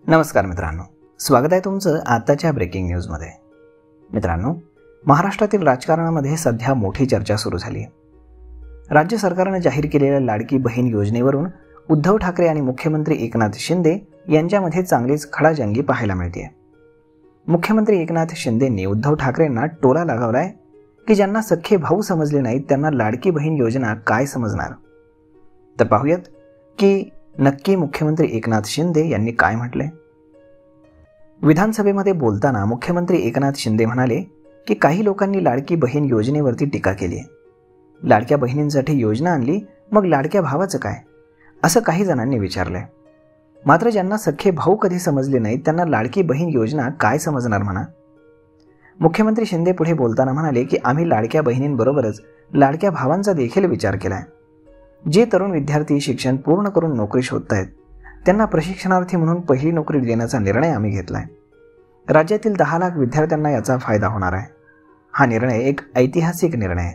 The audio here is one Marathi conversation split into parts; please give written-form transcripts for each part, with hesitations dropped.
नमस्कार मित्रांनो, स्वागत आहे तुमचं आताच्या ब्रेकिंग न्यूजमध्ये। मित्रांनो, महाराष्ट्रातील राजकारणामध्ये सध्या मोठी चर्चा सुरू झाली आहे। राज्य सरकारने जाहीर केलेल्या लाडकी बहीण योजनेवरून उद्धव ठाकरे आणि मुख्यमंत्री एकनाथ शिंदे यांच्यामध्ये चांगलीच खडाजंगी पाहायला मिळते। मुख्यमंत्री एकनाथ शिंदेंनी उद्धव ठाकरेंना टोला लगावलाय की ज्यांना सख्खे भाऊ समजले नाहीत त्यांना लाडकी बहीण योजना काय समजणार। तर पाहूयात की नक्की मुख्यमंत्री एकनाथ शिंदे यांनी काय म्हटले। विधानसभेमध्ये बोलताना मुख्यमंत्री एकनाथ शिंदे म्हणाले की काही लोकांनी लाडकी बहीण योजनेवरती टीका केली आहे। लाडक्या बहिणींसाठी योजना आणली, मग लाडक्या भावाचं काय, असं काही जणांनी विचारलंय। मात्र ज्यांना सख्खे भाऊ कधी समजले नाहीत त्यांना लाडकी बहीण योजना काय समजणार म्हणा। मुख्यमंत्री शिंदे पुढे बोलताना म्हणाले की आम्ही लाडक्या बहिणींबरोबरच लाडक्या भावांचा देखील विचार केलाय। जे तरुण विद्यार्थी शिक्षण पूर्ण करून नोकरी शोधत आहेत त्यांना प्रशिक्षणार्थी म्हणून पहिली नोकरी देण्याचा निर्णय आम्ही घेतलाय। राज्यातील 10 लाख विद्यार्थ्यांना याचा फायदा होणार आहे। हा निर्णय एक ऐतिहासिक निर्णय आहे।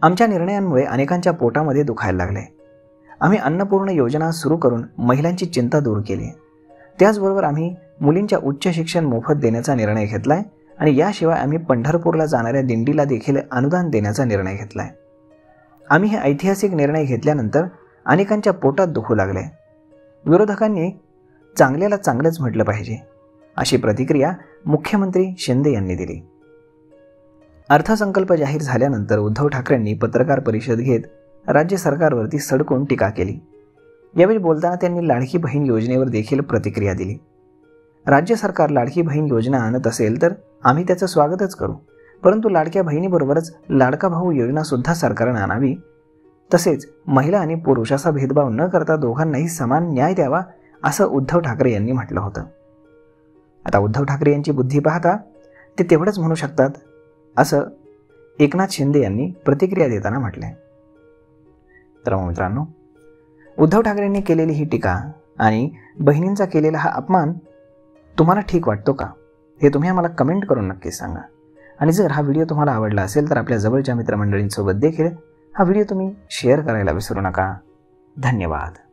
आमच्या निर्णयांमुळे अनेकांच्या पोटामध्ये दुखायला लागले। आम्ही अन्नपूर्ण योजना सुरू करून महिलांची चिंता दूर केली। त्याचबरोबर आम्ही मुलींच्या उच्च शिक्षण मोफत देण्याचा निर्णय घेतलाय आणि याशिवाय आम्ही पंढरपूरला जाणाऱ्या दिंडीला देखील अनुदान देण्याचा निर्णय घेतलाय। आम्ही हे ऐतिहासिक निर्णय घेतल्यानंतर अनेकांच्या पोटात दुखू लागले। विरोधकांनी चांगल्याला चांगलंच म्हटलं पाहिजे, अशी प्रतिक्रिया मुख्यमंत्री शिंदे यांनी दिली। अर्थसंकल्प जाहीर झाल्यानंतर उद्धव ठाकरेंनी पत्रकार परिषद घेत राज्य सरकारवरती सडकून टीका केली। यावेळी बोलताना त्यांनी लाडकी बहीण योजनेवर देखील प्रतिक्रिया दिली। राज्य सरकार लाडकी बहीण योजना आणत असेल तर आम्ही त्याचं स्वागतच करू, परंतु लाडक्या बहिणीबरोबरच लाडका भाऊ योजना सुद्धा सरकारने आणावी। तसेच महिला आणि पुरुष असा भेदभाव न करता दोघांनाही समान न्याय द्यावा, असं उद्धव ठाकरे यांनी म्हटलं होतं। आता उद्धव ठाकरे यांची बुद्धी पाहता ते तेवढंच म्हणू शकतात, असं एकनाथ शिंदे यांनी प्रतिक्रिया देताना म्हटलंय। तर मित्रांनो, उद्धव ठाकरेंनी केलेली ही टीका आणि बहिणींचा केलेला हा अपमान तुम्हाला ठीक वाटतो का, हे तुम्ही आम्हाला कमेंट करून नक्कीच सांगा। आणि जर हा व्हिडिओ तुम्हाला आवडला असेल तर आपल्या जवळच्या मित्रमंडळींसोबत देखील हा व्हिडिओ तुम्ही शेअर करायला विसरू नका। धन्यवाद।